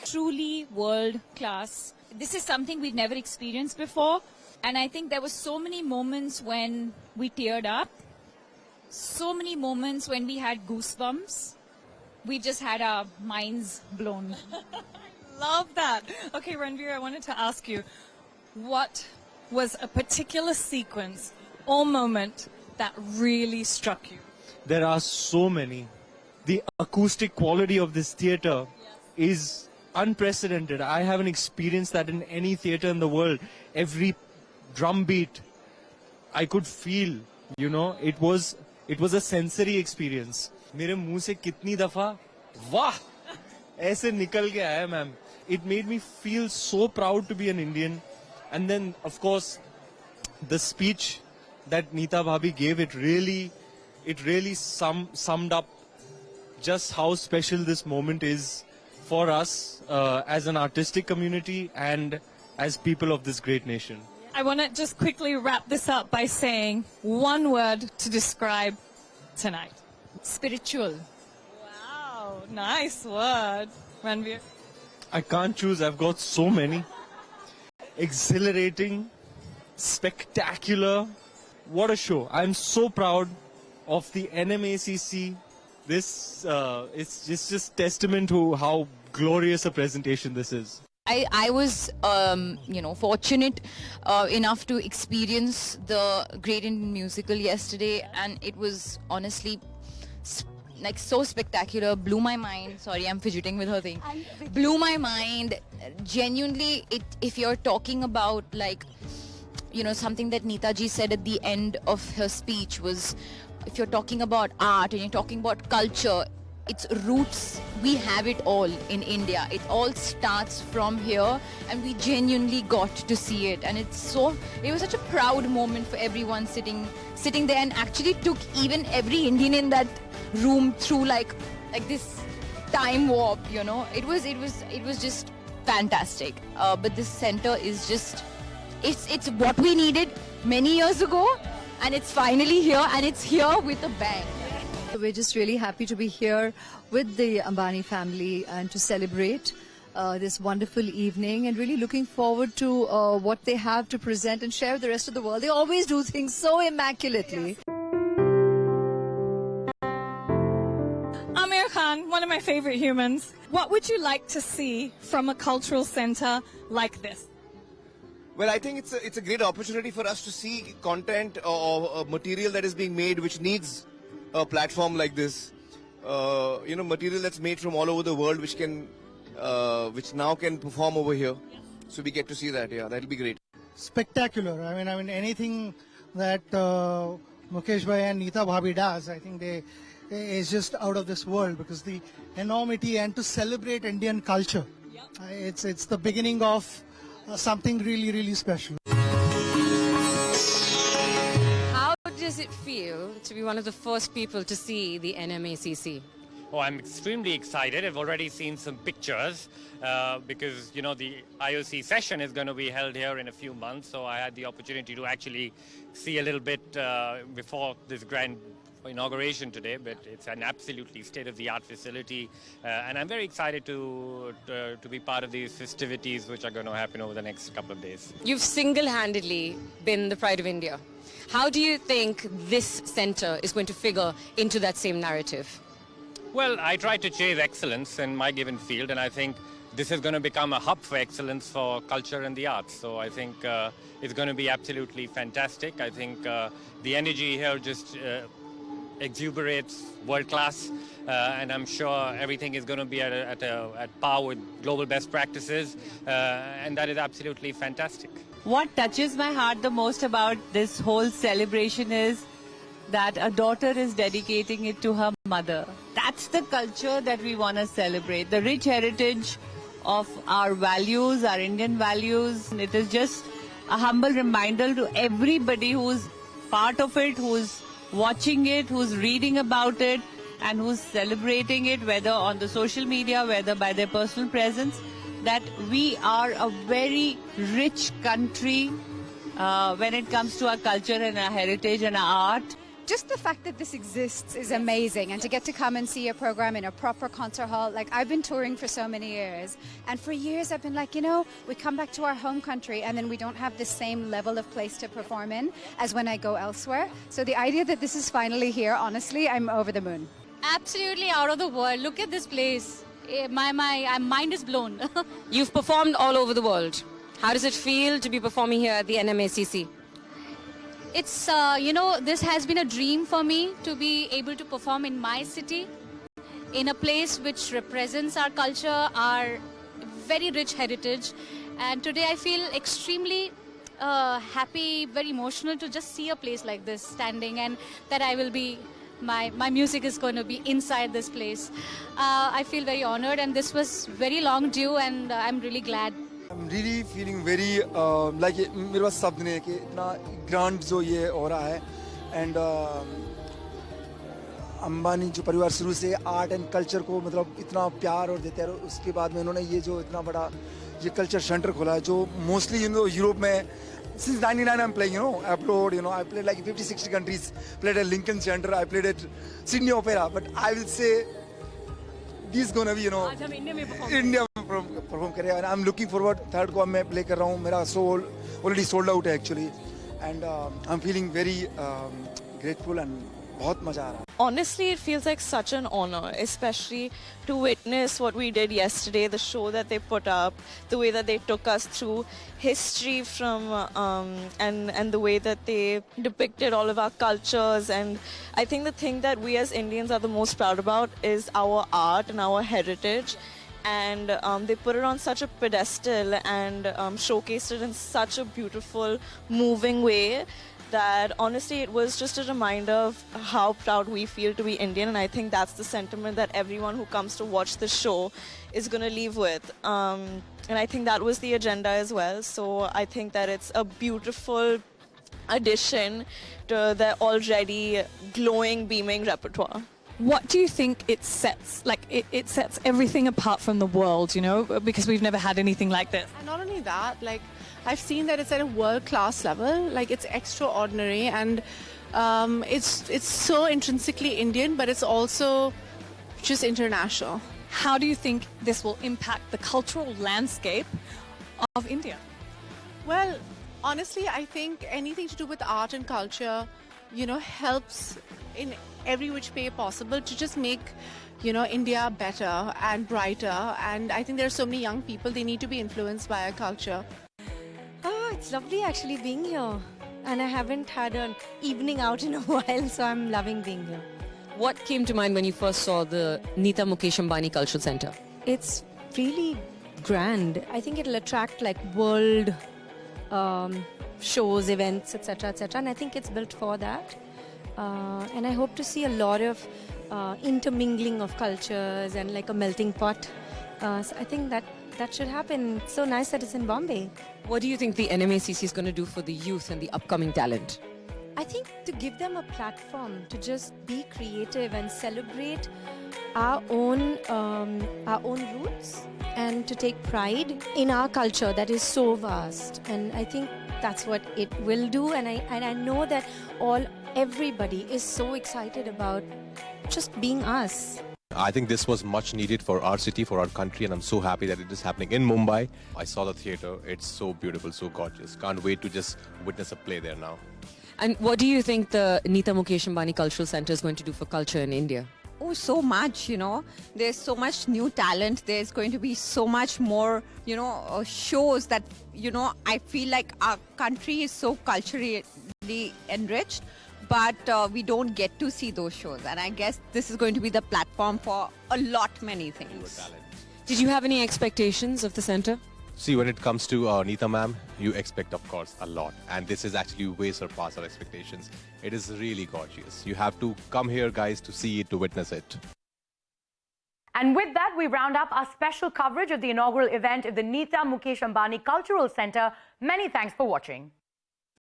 Truly world class. This is something we've never experienced before, and I think there were so many moments when we teared up, so many moments when we had goosebumps. We just had our minds blown. Love that. Okay, Ranveer, I wanted to ask you, what was a particular sequence or moment that really struck you? There are so many. The acoustic quality of this theatre is unprecedented. I haven't experienced that in any theatre in the world. Every drum beat I could feel, you know, it was a sensory experience. मेरे मुंह से कितनी दफा वाह ऐसे निकल के आया ma'am. It made me feel so proud to be an Indian. And then of course the speech that Nita Bhabhi gave, it really summed up just how special this moment is for us as an artistic community and as people of this great nation. I want to just quickly wrap this up by saying one word to describe tonight. Spiritual. Wow, nice word. Ranveer? I can't choose, I've got so many. Exhilarating, spectacular. What a show. I'm so proud of the NMACC. This it's just testament to how glorious a presentation this is. I was, fortunate enough to experience the Great Indian Musical yesterday, and it was honestly like so spectacular. Blew my mind. Sorry, I'm fidgeting with her thing. Blew my mind. Genuinely, if you're talking about like, something that Nita ji said at the end of her speech was, if you're talking about art and you're talking about culture, its roots, we have it all in India. It all starts from here, and we genuinely got to see it. And it was such a proud moment for everyone sitting there, and actually took even every Indian in that room through like this time warp, It was just fantastic. But this center is just, it's what we needed many years ago, and it's finally here, and it's here with a bang. We're just really happy to be here with the Ambani family and to celebrate this wonderful evening, and really looking forward to what they have to present and share with the rest of the world. They always do things so immaculately. Amir Khan, one of my favorite humans. What would you like to see from a cultural center like this? Well, I think it's a great opportunity for us to see content or material that is being made which needs a platform like this. Material that's made from all over the world which now can perform over here. So we get to see that. Yeah, that'll be great. Spectacular. I mean anything that Mukesh bhai and Nita Bhabhi does, I think is just out of this world, because the enormity and to celebrate Indian culture. It's the beginning of something really, really special. How does it feel to be one of the first people to see the NMACC? Oh, I'm extremely excited. I've already seen some pictures because, the IOC session is going to be held here in a few months. So I had the opportunity to actually see a little bit before this grand inauguration today, but it's an absolutely state-of-the-art facility, and I'm very excited to be part of these festivities which are going to happen over the next couple of days. You've single-handedly been the pride of India. How do you think this center is going to figure into that same narrative? Well, I try to chase excellence in my given field, and I think this is going to become a hub for excellence for culture and the arts. So I think it's going to be absolutely fantastic. I think the energy here just exuberates world class, and I'm sure everything is going to be at par with global best practices, and that is absolutely fantastic. What touches my heart the most about this whole celebration is that a daughter is dedicating it to her mother. That's the culture that we want to celebrate, the rich heritage of our values, our Indian values. And it is just a humble reminder to everybody who's part of it, who's watching it, who's reading about it, and who's celebrating it, whether on the social media, whether by their personal presence, that we are a very rich country when it comes to our culture and our heritage and our art. Just the fact that this exists is amazing, and to get to come and see a program in a proper concert hall. Like, I've been touring for so many years, and for years I've been like, you know, we come back to our home country and then we don't have the same level of place to perform in as when I go elsewhere. So the idea that this is finally here, honestly, I'm over the moon. Absolutely out of the world. Look at this place. My mind is blown. You've performed all over the world. How does it feel to be performing here at the NMACC? It's, this has been a dream for me to be able to perform in my city, in a place which represents our culture, our very rich heritage. And today I feel extremely happy, very emotional to just see a place like this standing, and that I will be, my music is going to be inside this place. I feel very honored, and this was very long due, and I'm really glad. I'm really feeling very like मेरे पास शब्द नहीं है कि इतना grand जो ये हो रहा है, and अंबानी जो परिवार शुरू से आर्ट एंड कल्चर को मतलब इतना प्यार और देते हैं, और उसके बाद में उन्होंने ये जो इतना बड़ा ये कल्चर सेंटर खोला है जो मोस्टली यूरोप में since 99 I'm playing, abroad, I played like 50-60 countries, played at Lincoln Center, I played at Sydney Opera, but I will say this is gonna be, India perform करेगा, and I'm looking forward. Third को मैं play कर रहा हूँ, मेरा show already sold out है actually, and I'm feeling very grateful and बहुत मजा आ रहा है. Honestly, it feels like such an honor, especially to witness what we did yesterday, the show that they put up, the way that they took us through history from and the way that they depicted all of our cultures. And I think the thing that we as Indians are the most proud about is our art and our heritage. And they put it on such a pedestal and showcased it in such a beautiful, moving way, that honestly it was just a reminder of how proud we feel to be Indian, and I think that's the sentiment that everyone who comes to watch the show is going to leave with. And I think that was the agenda as well, so I think that it's a beautiful addition to the already glowing, beaming repertoire. What do you think it sets? Like, it sets everything apart from the world, because we've never had anything like this. And not only that, like, I've seen that it's at a world-class level. Like, it's extraordinary, and it's so intrinsically Indian, but it's also just international. How do you think this will impact the cultural landscape of India? Well, honestly, I think anything to do with art and culture, helps in every which way possible to just make, India better and brighter. And I think there are so many young people, they need to be influenced by our culture. Oh, it's lovely actually being here. And I haven't had an evening out in a while, so I'm loving being here. What came to mind when you first saw the Nita, Mukesh, Ambani Cultural Center? It's really grand. I think it'll attract like world shows, events, etc., etc. And I think it's built for that. And I hope to see a lot of intermingling of cultures and like a melting pot. So I think that should happen. It's so nice that it's in Bombay. What do you think the NMACC is going to do for the youth and the upcoming talent? I think to give them a platform to just be creative and celebrate our own roots, and to take pride in our culture that is so vast. And I think that's what it will do. And I know that everybody is so excited about just being us. I think this was much needed for our city, for our country, and I'm so happy that it is happening in Mumbai. I saw the theatre. It's so beautiful, so gorgeous. Can't wait to just witness a play there now. And what do you think the Nita Mukesh Ambani Cultural Center is going to do for culture in India? Oh, so much, you know. There's so much new talent. There's going to be so much more, you know, shows that, you know, I feel like our country is so culturally enriched, but we don't get to see those shows. And I guess this is going to be the platform for a lot many things. Did you have any expectations of the center? See, when it comes to Nita ma'am, you expect, of course, a lot. And this is actually way surpassed our expectations. It is really gorgeous. You have to come here, guys, to see it, to witness it. And with that, we round up our special coverage of the inaugural event of the Nita Mukesh Ambani Cultural Center. Many thanks for watching.